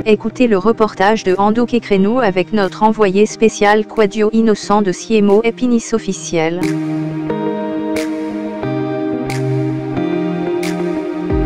Écoutez le reportage de Ando Kekreno avec notre envoyé spécial Quadio Innocent de Siemo Epinis officiel.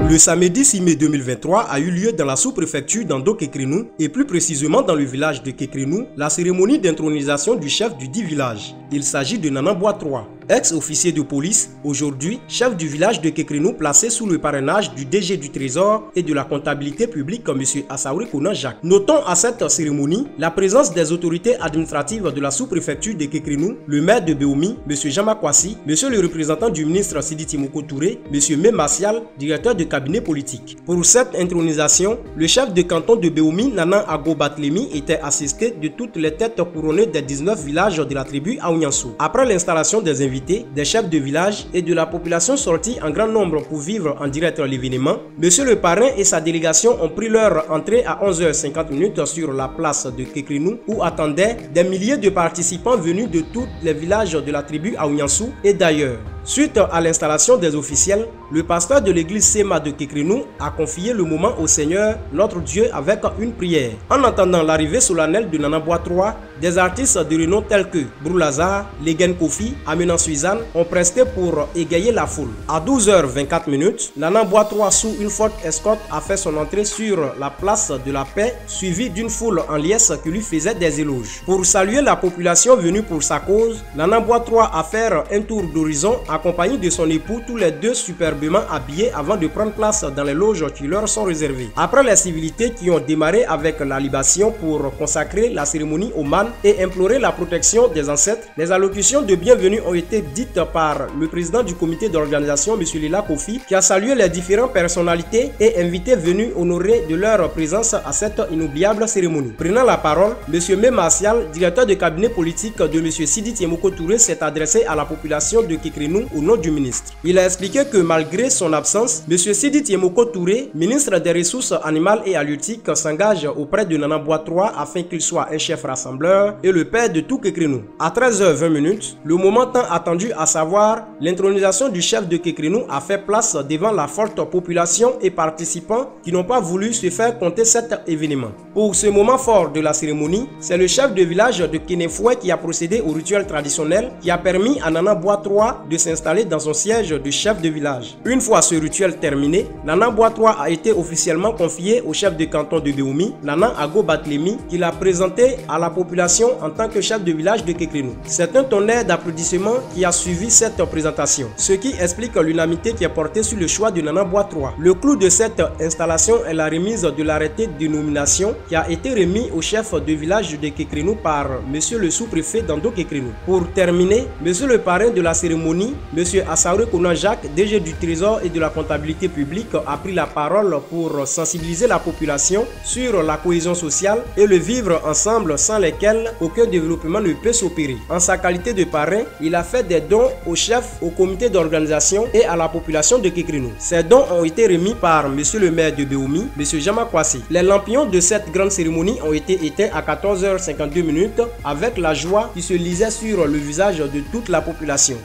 Le samedi 6 mai 2023 a eu lieu dans la sous-préfecture d'Ando Kekreno et plus précisément dans le village de Kekreno, la cérémonie d'intronisation du chef du dit village. Il s'agit de Nana Bois III, ex-officier de police, aujourd'hui chef du village de Kekreno placé sous le parrainage du DG du Trésor et de la comptabilité publique M. Assaouri Kona Jacques. Notons à cette cérémonie la présence des autorités administratives de la sous-préfecture de Kekreno, le maire de Beomi, M. Jama Kwasi, M. le représentant du ministre Sidi Timoko Touré, M. Memassial, directeur de cabinet politique. Pour cette intronisation, le chef de canton de Beomi, Nana Ago Batlemi, était assisté de toutes les têtes couronnées des 19 villages de la tribu Aounyansou. Après l'installation des invités, des chefs de village et de la population sortie en grand nombre pour vivre en direct l'événement, monsieur le parrain et sa délégation ont pris leur entrée à 11h50 sur la place de Kekreno où attendaient des milliers de participants venus de tous les villages de la tribu Aounyansou et d'ailleurs. Suite à l'installation des officiels, le pasteur de l'église Sema de Kekreno a confié le moment au Seigneur, notre Dieu, avec une prière. En attendant l'arrivée solennelle de Nana Bois III, des artistes de renom tels que Broulazar, Legen Kofi, Aminan Suizane ont presté pour égayer la foule. À 12h24, Nana Bois III, sous une forte escorte, a fait son entrée sur la place de la paix, suivie d'une foule en liesse qui lui faisait des éloges. Pour saluer la population venue pour sa cause, Nana Bois III a fait un tour d'horizon accompagné de son époux, tous les deux superbement habillés avant de prendre place dans les loges qui leur sont réservées. Après les civilités qui ont démarré avec la libation pour consacrer la cérémonie au man et implorer la protection des ancêtres, les allocutions de bienvenue ont été dites par le président du comité d'organisation, M. Lila Kofi, qui a salué les différentes personnalités et invités venus honorer de leur présence à cette inoubliable cérémonie. Prenant la parole, M. Memassial, directeur de cabinet politique de M. Sidi Timoko Touré, s'est adressé à la population de Kekreno au nom du ministre. Il a expliqué que malgré son absence, M. Sidi Timoko Touré, ministre des Ressources animales et halieutiques, s'engage auprès de Nana Bois III afin qu'il soit un chef rassembleur et le père de tout Kekreno. À 13h20, le moment tant attendu, à savoir l'intronisation du chef de Kekreno, a fait place devant la forte population et participants qui n'ont pas voulu se faire compter cet événement. Pour ce moment fort de la cérémonie, c'est le chef de village de Kenefoué qui a procédé au rituel traditionnel qui a permis à Nana Bois III de s'installer dans son siège de chef de village. Une fois ce rituel terminé, Nana Bois III a été officiellement confié au chef de canton de Beomi, Nana Ago Batlemi, qui l'a présenté à la population en tant que chef de village de Kekreno. C'est un tonnerre d'applaudissements qui a suivi cette présentation, ce qui explique l'unanimité qui est portée sur le choix de Nana Bois III. Le clou de cette installation est la remise de l'arrêté de nomination qui a été remis au chef de village de Kekreno par monsieur le sous-préfet d'Ando Kekreno. Pour terminer, monsieur le parrain de la cérémonie, monsieur Assaouri Kona Jacques, DG du Trésor et de la comptabilité publique, a pris la parole pour sensibiliser la population sur la cohésion sociale et le vivre ensemble sans lesquels aucun développement ne peut s'opérer. En sa qualité de parrain, il a fait des dons au chef, au comité d'organisation et à la population de Kekreno. Ces dons ont été remis par monsieur le maire de Beomi, monsieur Jama Kwasi. Les lampions de cette grande cérémonie ont été éteints à 14h52 avec la joie qui se lisait sur le visage de toute la population.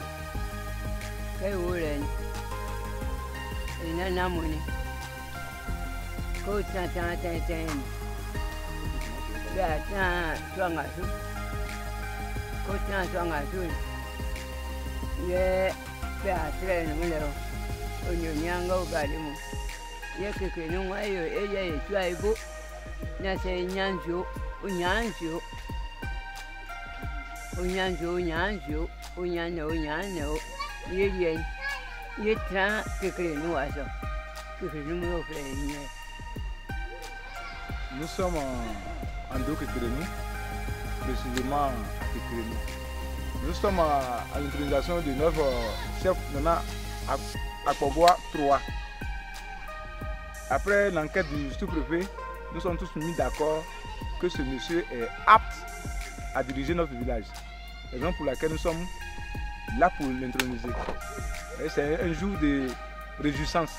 Nous sommes en Ando Kekreno, précisément à Kekreno. Nous sommes à l'intronisation du neuf chef Nana Agobois III. Après l'enquête du sous-préfet, nous sommes tous mis d'accord que ce monsieur est apte à diriger notre village. Raison pour laquelle nous sommes là pour l'introniser. C'est un jour de réjouissance.